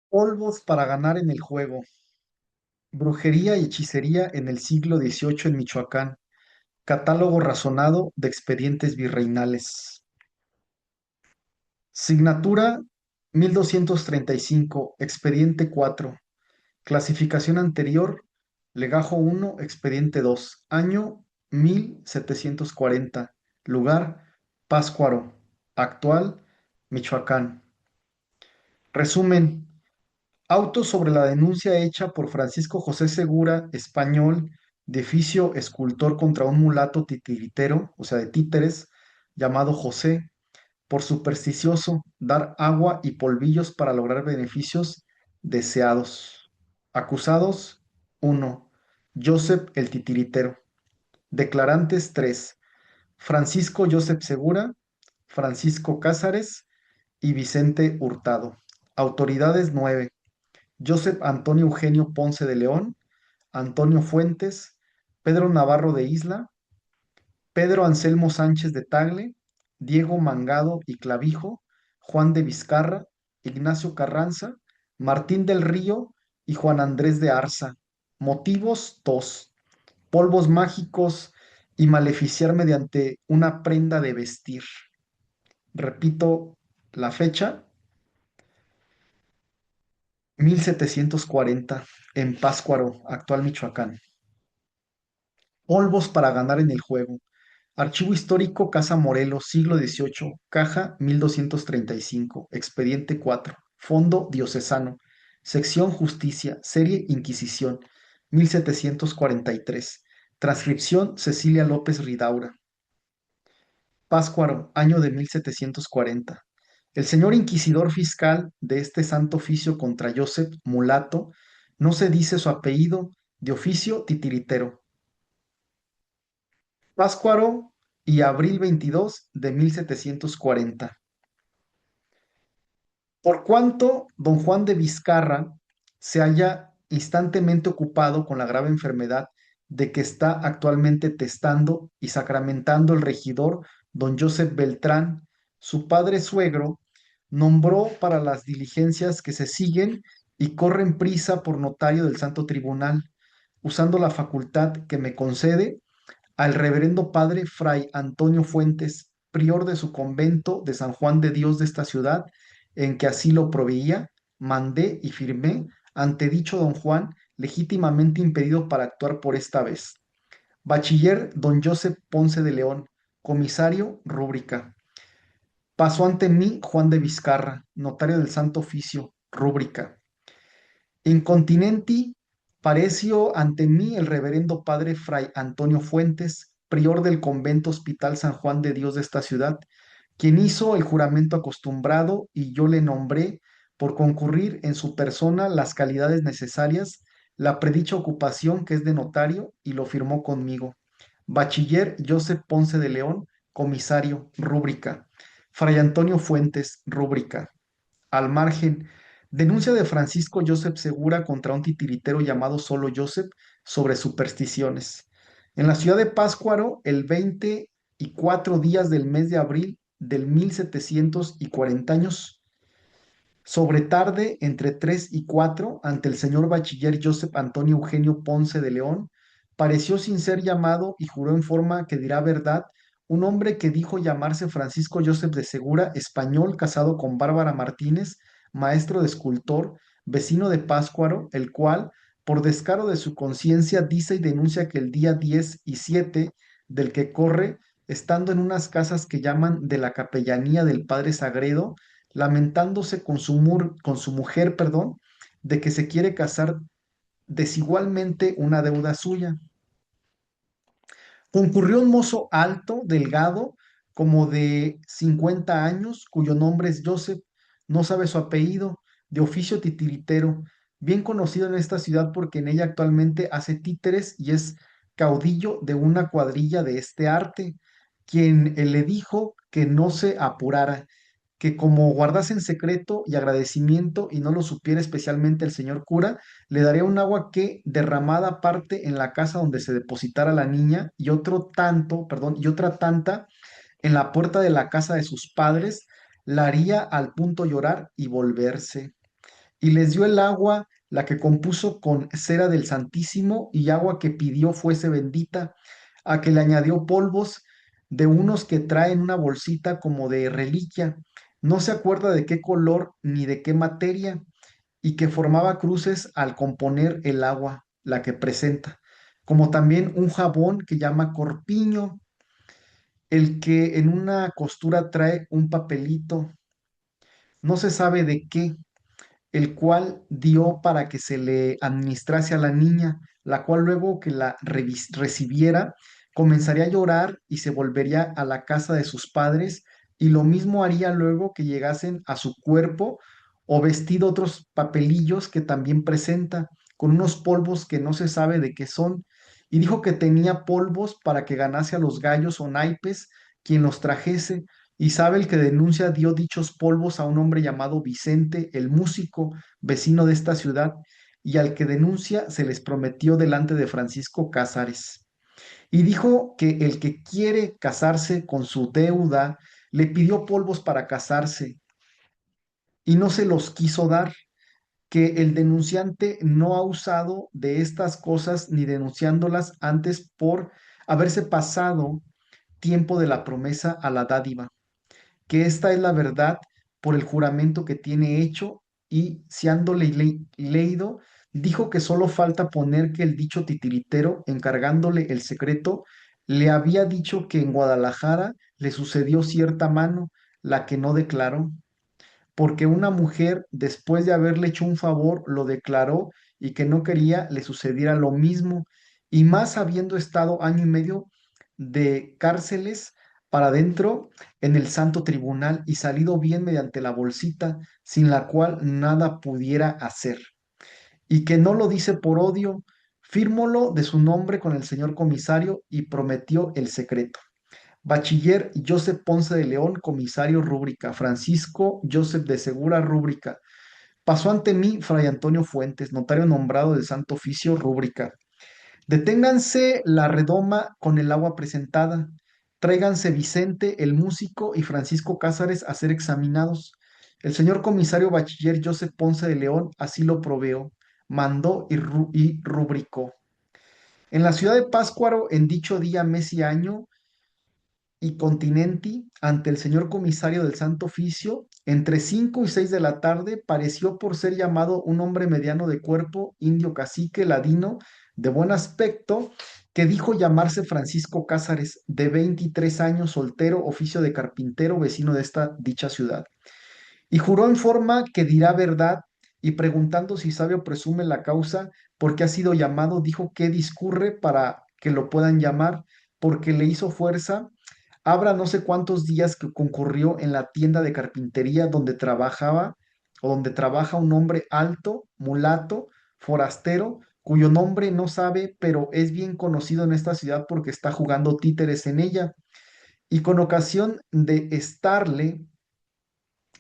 Polvos para ganar en el juego. Brujería y hechicería en el siglo XVIII en Michoacán. Catálogo razonado de expedientes virreinales. Signatura 1235, expediente 4. Clasificación anterior, legajo 1, expediente 2. Año 1740. Lugar, Pátzcuaro. Actual, Michoacán. Resumen. Auto sobre la denuncia hecha por Francisco José Segura, español, de oficio escultor contra un mulato titiritero, o sea, de títeres, llamado José, por supersticioso dar agua y polvillos para lograr beneficios deseados. Acusados: 1. Joseph el titiritero. Declarantes: 3. Francisco Joseph Segura, Francisco Cázares y Vicente Hurtado. Autoridades: 9. Joseph Antonio Eugenio Ponce de León, Antonio Fuentes, Pedro Navarro de Isla, Pedro Anselmo Sánchez de Tagle, Diego Mangado y Clavijo, Juan de Vizcarra, Ignacio Carranza, Martín del Río y Juan Andrés de Arza. Motivos: tos, polvos mágicos y maleficiar mediante una prenda de vestir. Repito la fecha: 1740, en Pátzcuaro, actual Michoacán. Polvos para ganar en el juego. Archivo histórico Casa Morelos, siglo XVIII, caja 1235, expediente 4, Fondo Diocesano, sección Justicia, serie Inquisición, 1743, transcripción Cecilia López Ridaura. Pátzcuaro, año de 1740. El señor inquisidor fiscal de este santo oficio contra Joseph Mulato, no se dice su apellido, de oficio titiritero. Pátzcuaro y abril 22 de 1740. Por cuanto don Juan de Vizcarra se halla instantemente ocupado con la grave enfermedad de que está actualmente testando y sacramentando el regidor don Joseph Beltrán, su padre suegro, nombró para las diligencias que se siguen y corren prisa por notario del Santo Tribunal, usando la facultad que me concede al reverendo padre Fray Antonio Fuentes, prior de su convento de San Juan de Dios de esta ciudad, en que así lo proveía, mandé y firmé ante dicho don Juan, legítimamente impedido para actuar por esta vez. Bachiller don Joseph Ponce de León, comisario, rúbrica. Pasó ante mí Juan de Vizcarra, notario del Santo Oficio, rúbrica. Incontinenti pareció ante mí el reverendo padre Fray Antonio Fuentes, prior del convento Hospital San Juan de Dios de esta ciudad, quien hizo el juramento acostumbrado y yo le nombré por concurrir en su persona las calidades necesarias, la predicha ocupación que es de notario, y lo firmó conmigo. Bachiller Joseph Ponce de León, comisario, rúbrica. Fray Antonio Fuentes, rúbrica. Al margen, denuncia de Francisco Joseph Segura contra un titiritero llamado solo Joseph sobre supersticiones. En la ciudad de Pátzcuaro, el 24 días del mes de abril del 1740 años, sobre tarde, entre 3 y 4, ante el señor bachiller Joseph Antonio Eugenio Ponce de León, pareció sin ser llamado y juró en forma que dirá verdad un hombre que dijo llamarse Francisco Joseph de Segura, español, casado con Bárbara Martínez, maestro de escultor, vecino de Pátzcuaro, el cual, por descaro de su conciencia, dice y denuncia que el día 10 y 7 del que corre, estando en unas casas que llaman de la capellanía del Padre Sagredo, lamentándose con su mujer, perdón, de que se quiere casar desigualmente una deuda suya. Concurrió un mozo alto, delgado, como de 50 años, cuyo nombre es Joseph, no sabe su apellido, de oficio titiritero, bien conocido en esta ciudad porque en ella actualmente hace títeres y es caudillo de una cuadrilla de este arte, quien le dijo que no se apurara, que como guardase en secreto y agradecimiento y no lo supiera especialmente el señor cura, le daría un agua que derramada aparte en la casa donde se depositara la niña y otro tanto, perdón, y otra tanta en la puerta de la casa de sus padres, la haría al punto llorar y volverse. y les dio el agua, la que compuso con cera del Santísimo, y agua que pidió fuese bendita, a que le añadió polvos de unos que traen una bolsita como de reliquia, no se acuerda de qué color ni de qué materia, y que formaba cruces al componer el agua, la que presenta, como también un jabón que llama corpiño, el que en una costura trae un papelito, no se sabe de qué, el cual dio para que se le administrase a la niña, la cual luego que la recibiera, comenzaría a llorar y se volvería a la casa de sus padres, y lo mismo haría luego que llegasen a su cuerpo o vestido otros papelillos que también presenta, con unos polvos que no se sabe de qué son, y dijo que tenía polvos para que ganase a los gallos o naipes quien los trajese, y sabe el que denuncia dio dichos polvos a un hombre llamado Vicente, el músico, vecino de esta ciudad, y al que denuncia se les prometió delante de Francisco Cázares. Y dijo que el que quiere casarse con su deuda le pidió polvos para casarse y no se los quiso dar, que el denunciante no ha usado de estas cosas ni denunciándolas antes por haberse pasado tiempo de la promesa a la dádiva, que esta es la verdad por el juramento que tiene hecho, y siándole leído, dijo que solo falta poner que el dicho titiritero, encargándole el secreto, le había dicho que en Guadalajara le sucedió cierta mano, la que no declaró, porque una mujer, después de haberle hecho un favor, lo declaró y que no quería le sucediera lo mismo, y más habiendo estado año y medio de cárceles para adentro en el santo tribunal y salido bien mediante la bolsita, sin la cual nada pudiera hacer. Y que no lo dice por odio, fírmolo de su nombre con el señor comisario y prometió el secreto. Bachiller Joseph Ponce de León, comisario rúbrica. Francisco Joseph de Segura, rúbrica. Pasó ante mí Fray Antonio Fuentes, notario nombrado del Santo Oficio, rúbrica. Deténganse la redoma con el agua presentada. Tráiganse Vicente, el músico, y Francisco Cázares a ser examinados. El señor comisario bachiller Joseph Ponce de León así lo proveó, mandó y rubricó. En la ciudad de Páscuaro, en dicho día, mes y año, y Continenti ante el señor comisario del Santo Oficio, entre 5 y 6 de la tarde, pareció por ser llamado un hombre mediano de cuerpo, indio cacique, ladino, de buen aspecto, que dijo llamarse Francisco Cázares, de 23 años, soltero, oficio de carpintero, vecino de esta dicha ciudad. Y juró en forma que dirá verdad, y preguntando si sabe o presume la causa por qué ha sido llamado, dijo que discurre para que lo puedan llamar, porque le hizo fuerza. Habrá no sé cuántos días que concurrió en la tienda de carpintería donde trabajaba o donde trabaja un hombre alto, mulato, forastero, cuyo nombre no sabe, pero es bien conocido en esta ciudad porque está jugando títeres en ella. Y con ocasión de estarle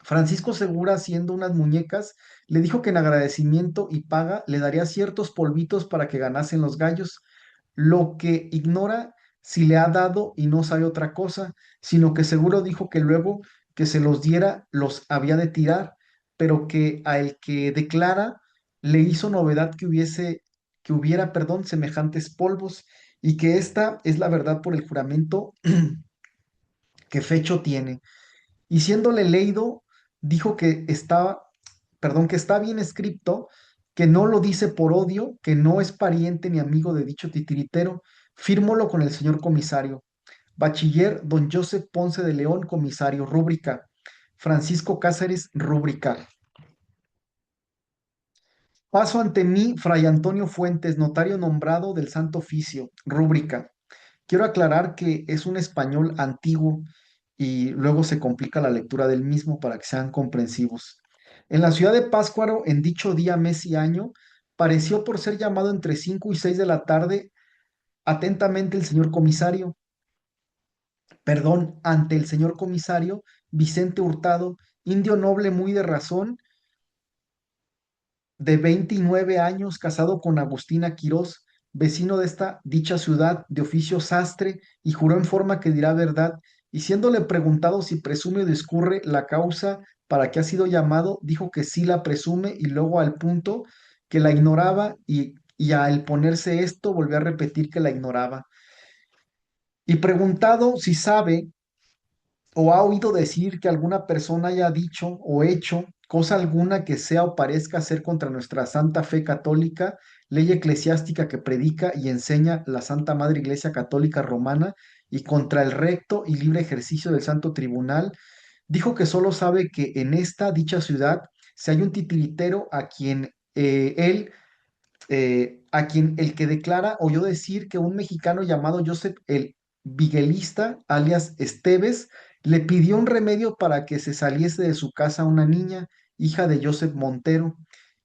Francisco Segura, haciendo unas muñecas, le dijo que en agradecimiento y paga le daría ciertos polvitos para que ganasen los gallos, lo que ignora si le ha dado y no sabe otra cosa, sino que seguro dijo que luego que se los diera los había de tirar, pero que a el que declara le hizo novedad que hubiera, perdón, semejantes polvos, y que esta es la verdad por el juramento que Fecho tiene. Y siéndole leído, dijo que está, perdón, que está bien escrito, que no lo dice por odio, que no es pariente ni amigo de dicho titiritero. Fírmolo con el señor comisario. Bachiller don Joseph Ponce de León, comisario, rúbrica. Francisco Cáceres, rúbrica. Paso ante mí, Fray Antonio Fuentes, notario nombrado del Santo Oficio, rúbrica. Quiero aclarar que es un español antiguo y luego se complica la lectura del mismo para que sean comprensivos. En la ciudad de Páscuaro, en dicho día, mes y año, pareció por ser llamado entre 5 y 6 de la tarde atentamente el señor comisario, perdón, ante el señor comisario Vicente Hurtado, indio noble muy de razón, de 29 años, casado con Agustina Quirós, vecino de esta dicha ciudad, de oficio sastre, y juró en forma que dirá verdad, y siéndole preguntado si presume o discurre la causa para qué ha sido llamado, dijo que sí la presume y luego al punto que la ignoraba y al ponerse esto volvió a repetir que la ignoraba. Y preguntado si sabe o ha oído decir que alguna persona haya dicho o hecho cosa alguna que sea o parezca ser contra nuestra santa fe católica, ley eclesiástica que predica y enseña la Santa Madre Iglesia Católica Romana, y contra el recto y libre ejercicio del Santo Tribunal, dijo que solo sabe que en esta dicha ciudad se hay un titiritero a quien el que declara oyó decir que un mexicano llamado Joseph el Viguelista, alias Esteves, le pidió un remedio para que se saliese de su casa una niña, hija de Joseph Montero.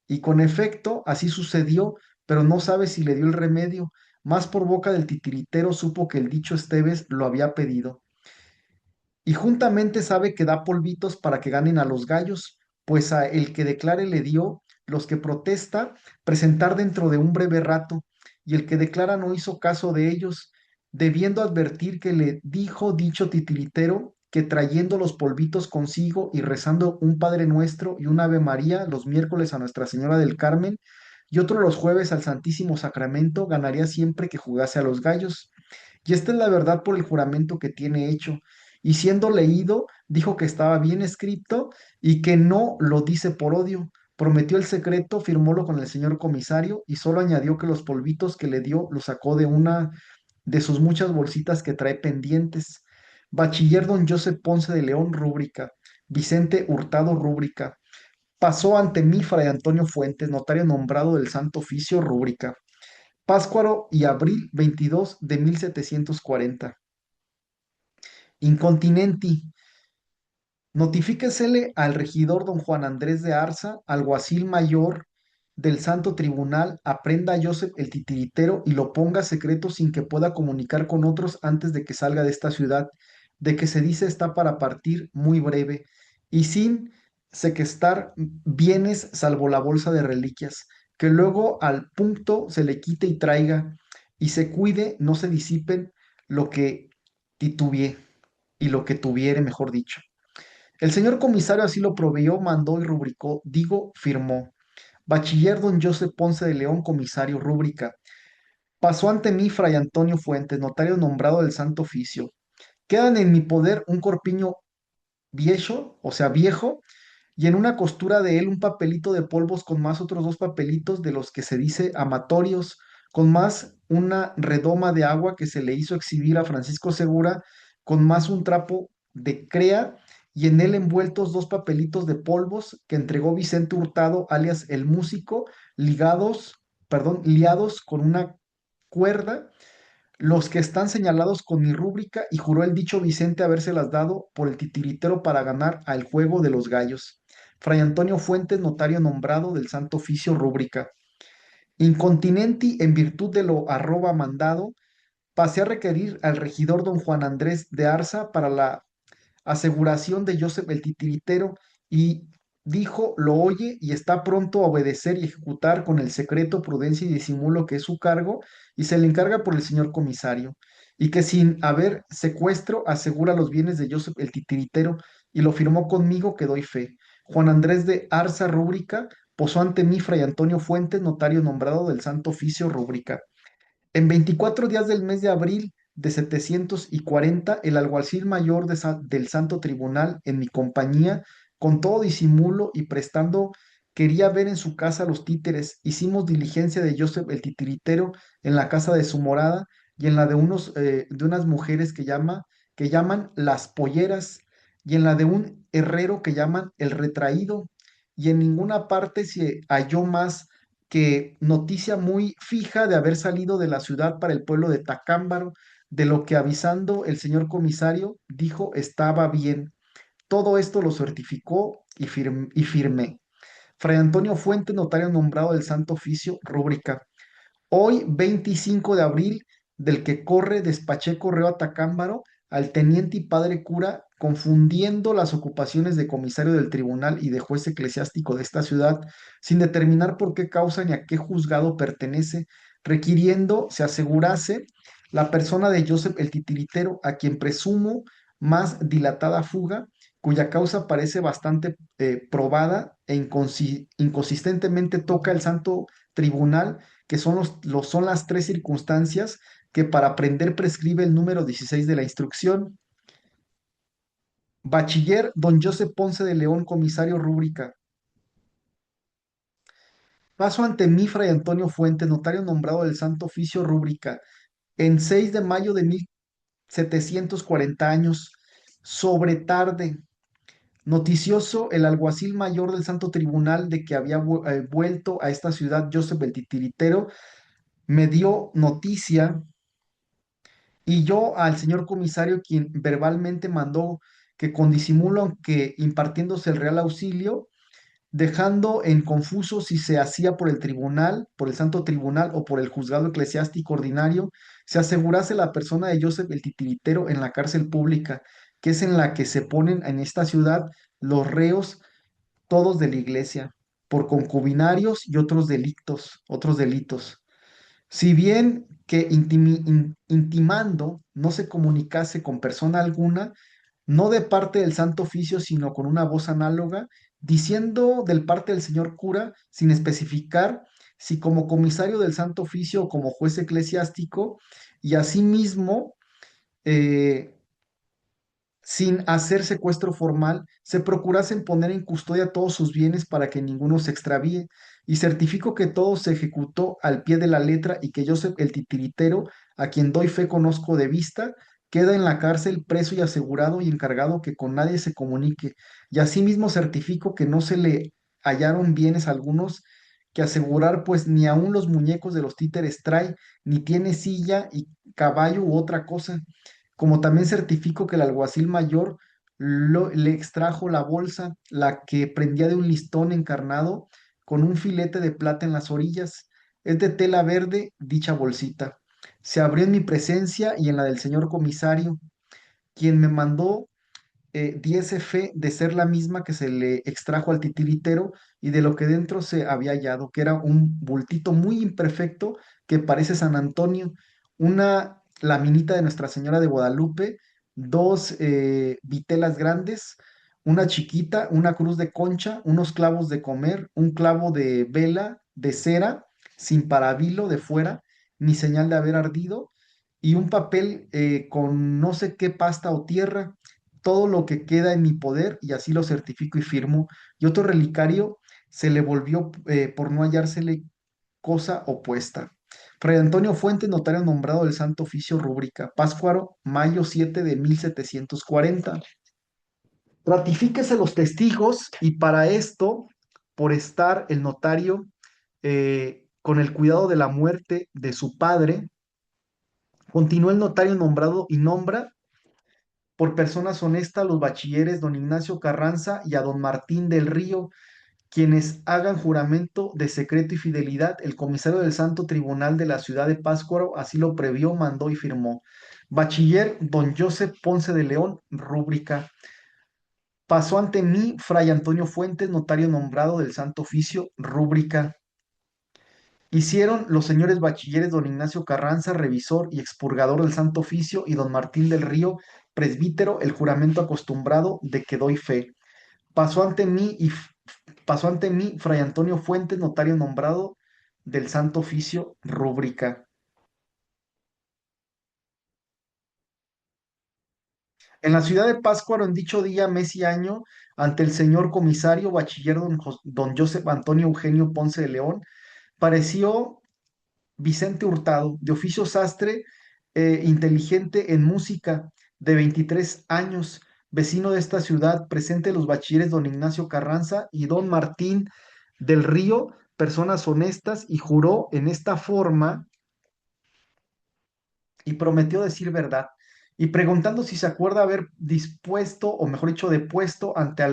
Y con efecto, así sucedió, pero no sabe si le dio el remedio. Más por boca del titiritero supo que el dicho Esteves lo había pedido. Y juntamente sabe que da polvitos para que ganen a los gallos, pues a el que declare le dio los que protesta presentar dentro de un breve rato, y el que declara no hizo caso de ellos, debiendo advertir que le dijo dicho titiritero que trayendo los polvitos consigo y rezando un Padre Nuestro y un Ave María los miércoles a Nuestra Señora del Carmen y otro los jueves al Santísimo Sacramento, ganaría siempre que jugase a los gallos. Y esta es la verdad por el juramento que tiene hecho. Y siendo leído, dijo que estaba bien escrito y que no lo dice por odio. Prometió el secreto, firmólo con el señor comisario y solo añadió que los polvitos que le dio los sacó de una de sus muchas bolsitas que trae pendientes. Bachiller don Joseph Ponce de León, rúbrica. Vicente Hurtado, rúbrica. Pasó ante mí Fray Antonio Fuentes, notario nombrado del Santo Oficio, rúbrica. Páscuaro y abril 22 de 1740. Incontinenti. Notifíquesele al regidor don Juan Andrés de Arza, alguacil mayor del Santo Tribunal, aprenda a Joseph el titiritero y lo ponga secreto sin que pueda comunicar con otros antes de que salga de esta ciudad, de que se dice está para partir muy breve, y sin sequestrar bienes salvo la bolsa de reliquias, que luego al punto se le quite y traiga, y se cuide, no se disipen lo que titubie, y lo que tuviere, mejor dicho. El señor comisario así lo proveyó, mandó y rubricó, digo, firmó. Bachiller don José Ponce de León, comisario, rúbrica. Pasó ante mí Fray Antonio Fuentes, notario nombrado del Santo Oficio. Quedan en mi poder un corpiño viejo, o sea, viejo, y en una costura de él un papelito de polvos con más otros dos papelitos de los que se dice amatorios, con más una redoma de agua que se le hizo exhibir a Francisco Segura, con más un trapo de crea y en él envueltos dos papelitos de polvos que entregó Vicente Hurtado, alias el músico, liados con una cuerda, los que están señalados con mi rúbrica, y juró el dicho Vicente habérselas dado por el titiritero para ganar al juego de los gallos. Fray Antonio Fuentes, notario nombrado del Santo Oficio, rúbrica. Incontinenti, en virtud de lo arroba mandado, pasé a requerir al regidor don Juan Andrés de Arza para la aseguración de Joseph el titiritero, y dijo, lo oye y está pronto a obedecer y ejecutar con el secreto, prudencia y disimulo que es su cargo, y se le encarga por el señor comisario, y que sin haber secuestro asegura los bienes de Joseph el titiritero, y lo firmó conmigo que doy fe. Juan Andrés de Arza, rúbrica, posó ante mí Fray Antonio Fuentes, notario nombrado del Santo Oficio, rúbrica. En 24 días del mes de abril de 740, el alguacil mayor del Santo Tribunal, en mi compañía, con todo disimulo y prestando, quería ver en su casa los títeres. Hicimos diligencia de Joseph el titiritero en la casa de su morada y en la de de unas mujeres que llaman las polleras, y en la de un herrero que llaman el retraído, y en ninguna parte se halló más que noticia muy fija de haber salido de la ciudad para el pueblo de Tacámbaro, de lo que avisando el señor comisario dijo estaba bien. Todo esto lo certificó y firmé. Fray Antonio Fuente, notario nombrado del Santo Oficio, rúbrica. Hoy, 25 de abril, del que corre, despaché correo a Tacámbaro al teniente y padre cura, confundiendo las ocupaciones de comisario del tribunal y de juez eclesiástico de esta ciudad, sin determinar por qué causa ni a qué juzgado pertenece, requiriendo se asegurase la persona de Joseph el titiritero, a quien presumo más dilatada fuga, cuya causa parece bastante probada e inconsistentemente toca el santo tribunal, que son son las tres circunstancias que para prender prescribe el número 16 de la instrucción. Bachiller don José Ponce de León, comisario rúbrica. Paso ante mí, Fray Antonio Fuentes, notario nombrado del Santo Oficio rúbrica, en 6 de mayo de 1740 años, sobre tarde. Noticioso el alguacil mayor del Santo Tribunal de que había vuelto a esta ciudad Joseph el Titiritero, me dio noticia y yo al señor comisario, quien verbalmente mandó que con disimulo, aunque impartiéndose el real auxilio, dejando en confuso si se hacía por el tribunal, por el Santo Tribunal o por el juzgado eclesiástico ordinario, se asegurase la persona de Joseph el Titiritero en la cárcel pública, que es en la que se ponen en esta ciudad los reos todos de la iglesia, por concubinarios y otros delitos. Si bien que intimando no se comunicase con persona alguna, no de parte del Santo Oficio, sino con una voz análoga, diciendo del parte del señor cura, sin especificar si como comisario del Santo Oficio o como juez eclesiástico, y asimismo eh, sin hacer secuestro formal, se procurasen poner en custodia todos sus bienes para que ninguno se extravíe, y certifico que todo se ejecutó al pie de la letra y que Joseph el titiritero, a quien doy fe conozco de vista, queda en la cárcel preso y asegurado y encargado que con nadie se comunique, y asimismo certifico que no se le hallaron bienes algunos que asegurar, pues ni aun los muñecos de los títeres trae, ni tiene silla y caballo u otra cosa, como también certifico que el alguacil mayor le extrajo la bolsa, la que prendía de un listón encarnado con un filete de plata en las orillas. Es de tela verde dicha bolsita. Se abrió en mi presencia y en la del señor comisario, quien me mandó diese fe de ser la misma que se le extrajo al titiritero y de lo que dentro se había hallado, que era un bultito muy imperfecto que parece San Antonio, una laminita de Nuestra Señora de Guadalupe, dos vitelas grandes, una chiquita, una cruz de concha, unos clavos de comer, un clavo de vela de cera, sin parabilo de fuera, ni señal de haber ardido, y un papel con no sé qué pasta o tierra, todo lo que queda en mi poder y así lo certifico y firmo. Y otro relicario se le volvió por no hallársele cosa opuesta. Fray Antonio Fuentes, notario nombrado del Santo Oficio Rúbrica, Páscuaro, mayo 7 de 1740. Ratifíquese los testigos y para esto, por estar el notario con el cuidado de la muerte de su padre, continúa el notario nombrado y nombra por personas honestas los bachilleres don Ignacio Carranza y a don Martín del Río, quienes hagan juramento de secreto y fidelidad. El comisario del Santo Tribunal de la ciudad de Pátzcuaro así lo previó, mandó y firmó. Bachiller don Joseph Ponce de León, rúbrica. Pasó ante mí Fray Antonio Fuentes, notario nombrado del Santo Oficio, rúbrica. Hicieron los señores bachilleres don Ignacio Carranza, revisor y expurgador del Santo Oficio, y don Martín del Río, presbítero, el juramento acostumbrado de que doy fe. Pasó ante mí pasó ante mí Fray Antonio Fuentes, notario nombrado del Santo Oficio, rúbrica. En la ciudad de Pátzcuaro, en dicho día, mes y año, ante el señor comisario bachiller don Joseph Antonio Eugenio Ponce de León, pareció Vicente Hurtado, de oficio sastre, inteligente en música, de 23 años, vecino de esta ciudad, presente los bachilleres don Ignacio Carranza y don Martín del Río, personas honestas, y juró en esta forma y prometió decir verdad. Y preguntando si se acuerda haber dispuesto, o mejor dicho, depuesto ante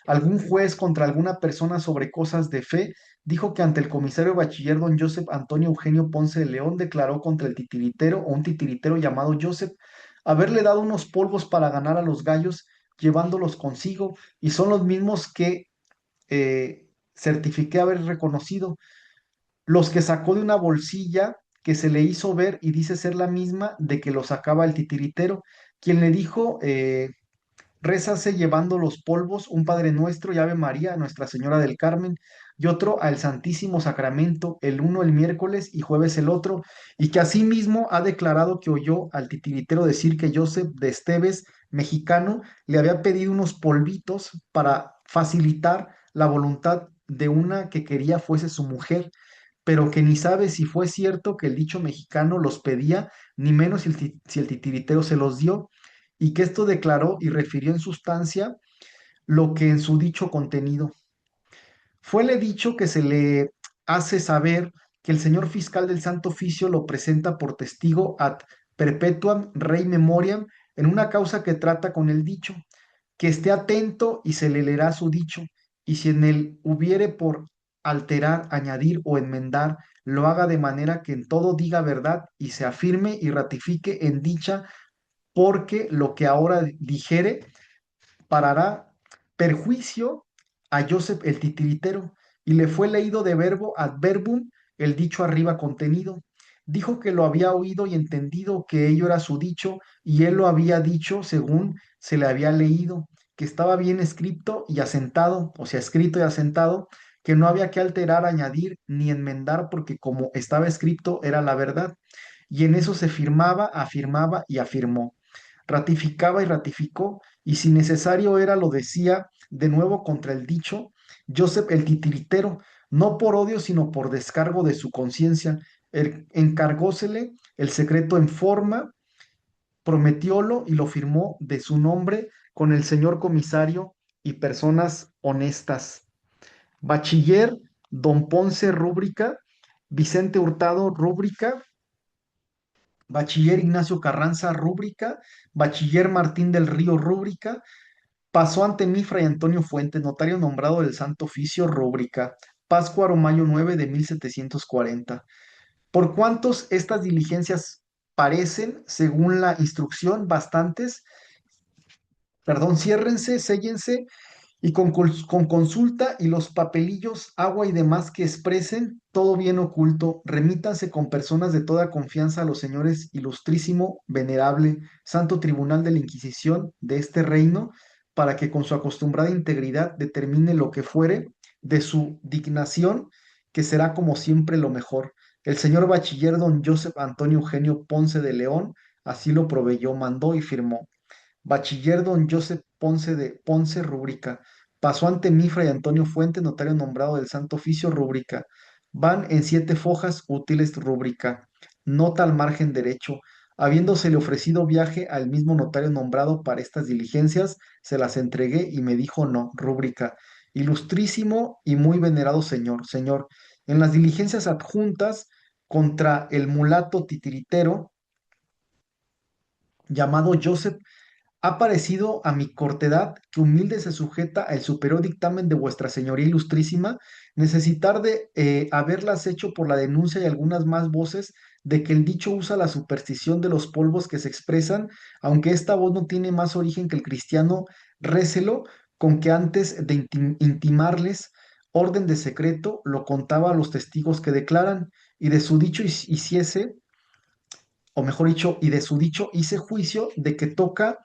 algún juez contra alguna persona sobre cosas de fe, dijo que ante el comisario bachiller don Joseph Antonio Eugenio Ponce de León declaró contra el titiritero o un titiritero llamado Joseph haberle dado unos polvos para ganar a los gallos llevándolos consigo, y son los mismos que certifiqué haber reconocido, los que sacó de una bolsilla que se le hizo ver y dice ser la misma de que lo sacaba el titiritero, quien le dijo Rézase llevando los polvos, un Padre Nuestro y Ave María a Nuestra Señora del Carmen, y otro al Santísimo Sacramento, el uno el miércoles y jueves el otro, y que asimismo ha declarado que oyó al titiritero decir que Joseph de Esteves, mexicano, le había pedido unos polvitos para facilitar la voluntad de una que quería fuese su mujer, pero que ni sabe si fue cierto que el dicho mexicano los pedía, ni menos si el titiritero se los dio, y que esto declaró y refirió en sustancia lo que en su dicho contenido. Fuele dicho que se le hace saber que el señor fiscal del Santo Oficio lo presenta por testigo ad perpetuam rei memoriam en una causa que trata con el dicho, que esté atento y se le leerá su dicho, y si en él hubiere por alterar, añadir o enmendar, lo haga de manera que en todo diga verdad y se afirme y ratifique en dicha, porque lo que ahora dijere parará perjuicio a Joseph el titiritero, y le fue leído de verbo ad verbum el dicho arriba contenido. Dijo que lo había oído y entendido que ello era su dicho, y él lo había dicho según se le había leído, que estaba bien escrito y asentado, o sea, escrito y asentado, que no había que alterar, añadir ni enmendar, porque como estaba escrito era la verdad. Y en eso se firmaba, afirmaba y afirmó, ratificaba y ratificó, y si necesario era, lo decía de nuevo contra el dicho, Joseph el titiritero, no por odio, sino por descargo de su conciencia, encargósele el secreto en forma, prometiólo y lo firmó de su nombre con el señor comisario y personas honestas. Bachiller Don Ponce Rúbrica, Vicente Hurtado Rúbrica, Bachiller Ignacio Carranza Rúbrica, Bachiller Martín del Río Rúbrica, pasó ante mí Fray Antonio Fuentes, notario nombrado del Santo Oficio Rúbrica, Páscuaro Mayo 9 de 1740. Por cuantos estas diligencias parecen, según la instrucción, bastantes, perdón, ciérrense, séllense y con consulta y los papelillos, agua y demás que expresen todo bien oculto, remítanse con personas de toda confianza a los señores ilustrísimo, venerable, santo tribunal de la Inquisición de este reino, para que con su acostumbrada integridad determine lo que fuere de su dignación, que será como siempre lo mejor. El señor bachiller don Joseph Antonio Eugenio Ponce de León así lo proveyó, mandó y firmó. Bachiller don Joseph Ponce de Ponce Rúbrica. Pasó ante mí Fray Antonio Fuente, notario nombrado del Santo Oficio Rúbrica. Van en 7 fojas útiles rúbrica. Nota al margen derecho. Habiéndosele ofrecido viaje al mismo notario nombrado para estas diligencias, se las entregué y me dijo no, rúbrica. Ilustrísimo y muy venerado señor, señor, en las diligencias adjuntas contra el mulato titiritero llamado Joseph, ha parecido a mi cortedad que humilde se sujeta al superior dictamen de vuestra señoría ilustrísima, necesitar de haberlas hecho por la denuncia y algunas más voces de que el dicho usa la superstición de los polvos que se expresan, aunque esta voz no tiene más origen que el cristiano récelo, con que antes de intimarles orden de secreto, lo contaba a los testigos que declaran, y de su dicho hiciese, o mejor dicho, y de su dicho hice juicio de que toca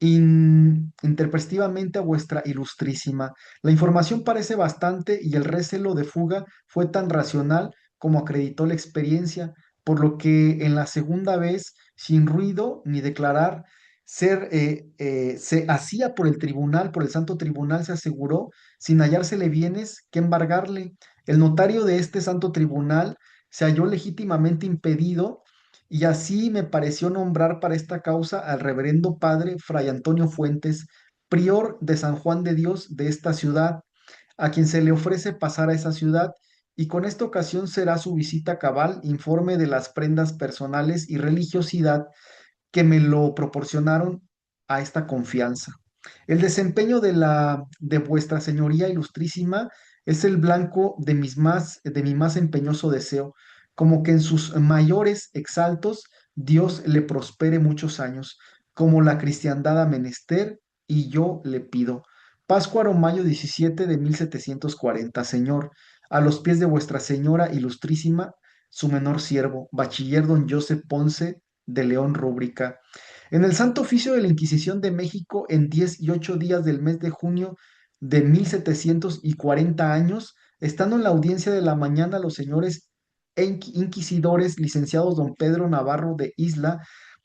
interpretativamente a vuestra ilustrísima. La información parece bastante y el recelo de fuga fue tan racional como acreditó la experiencia, por lo que en la segunda vez, sin ruido ni declarar se hacía por el tribunal, por el santo tribunal, se aseguró, sin hallársele bienes que embargarle. El notario de este santo tribunal se halló legítimamente impedido, y así me pareció nombrar para esta causa al reverendo padre Fray Antonio Fuentes, prior de San Juan de Dios de esta ciudad, a quien se le ofrece pasar a esa ciudad, y con esta ocasión será su visita cabal, informe de las prendas personales y religiosidad que me lo proporcionaron a esta confianza. El desempeño de vuestra señoría ilustrísima es el blanco de mi más empeñoso deseo, como que en sus mayores exaltos Dios le prospere muchos años, como la cristiandad ha menester, y yo le pido. Páscuaro, mayo 17 de 1740, Señor, a los pies de vuestra señora ilustrísima, su menor siervo, bachiller don Joseph Ponce de León Rúbrica. En el Santo Oficio de la Inquisición de México, en 10 y 8 días del mes de junio de 1740 años, estando en la audiencia de la mañana los señores inquisidores, licenciados don Pedro Navarro de Isla,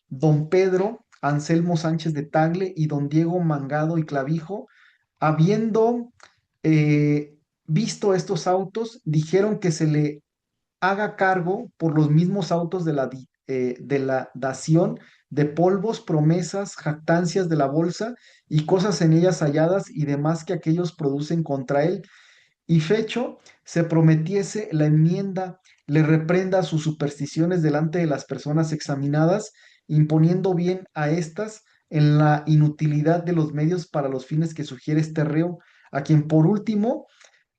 don Pedro Anselmo Sánchez de Tagle y don Diego Mangado y Clavijo, habiendo visto estos autos, dijeron que se le haga cargo por los mismos autos de la dación de polvos, promesas, jactancias de la bolsa y cosas en ellas halladas y demás que aquellos producen contra él, y fecho se prometiese la enmienda, le reprenda sus supersticiones delante de las personas examinadas, imponiendo bien a éstas en la inutilidad de los medios para los fines que sugiere este reo, a quien por último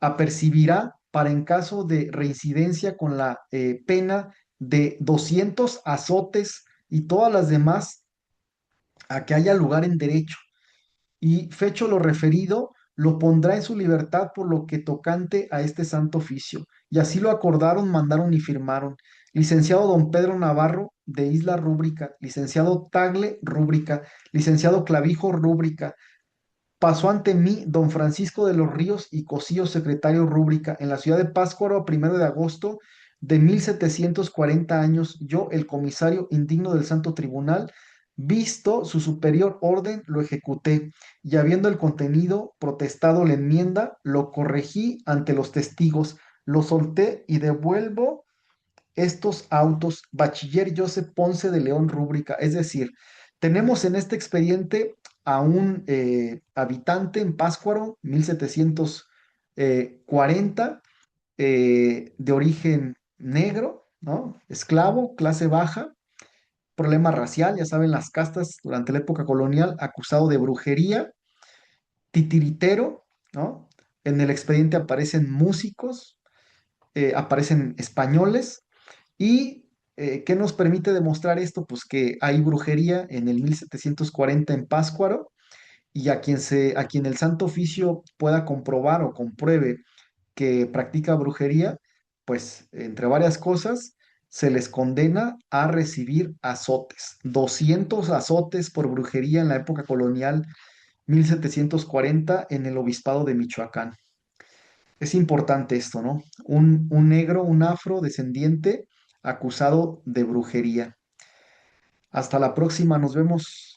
apercibirá para en caso de reincidencia con la pena de 200 azotes y todas las demás a que haya lugar en derecho, y fecho lo referido, lo pondrá en su libertad por lo que tocante a este santo oficio. Y así lo acordaron, mandaron y firmaron. Licenciado don Pedro Navarro de Isla Rúbrica, licenciado Tagle Rúbrica, licenciado Clavijo Rúbrica. Pasó ante mí don Francisco de los Ríos y Cosío, secretario Rúbrica, en la ciudad de Pátzcuaro, a 1 de agosto de 1740 años, yo, el comisario indigno del Santo Tribunal, visto su superior orden, lo ejecuté, y habiendo el contenido protestado la enmienda, lo corregí ante los testigos, lo solté y devuelvo estos autos, bachiller Joseph Ponce de León Rúbrica. Es decir, tenemos en este expediente a un habitante en Pátzcuaro, 1740, de origen negro, ¿no? Esclavo, clase baja, problema racial, ya saben, las castas durante la época colonial, acusado de brujería, titiritero, ¿no? En el expediente aparecen músicos, aparecen españoles. ¿Y qué nos permite demostrar esto? Pues que hay brujería en el 1740 en Pátzcuaro, y a quien el Santo Oficio pueda comprobar o compruebe que practica brujería, pues entre varias cosas, se les condena a recibir azotes, 200 azotes por brujería en la época colonial 1740 en el obispado de Michoacán. Es importante esto, ¿no? Un negro, un afrodescendiente acusado de brujería. Hasta la próxima, nos vemos.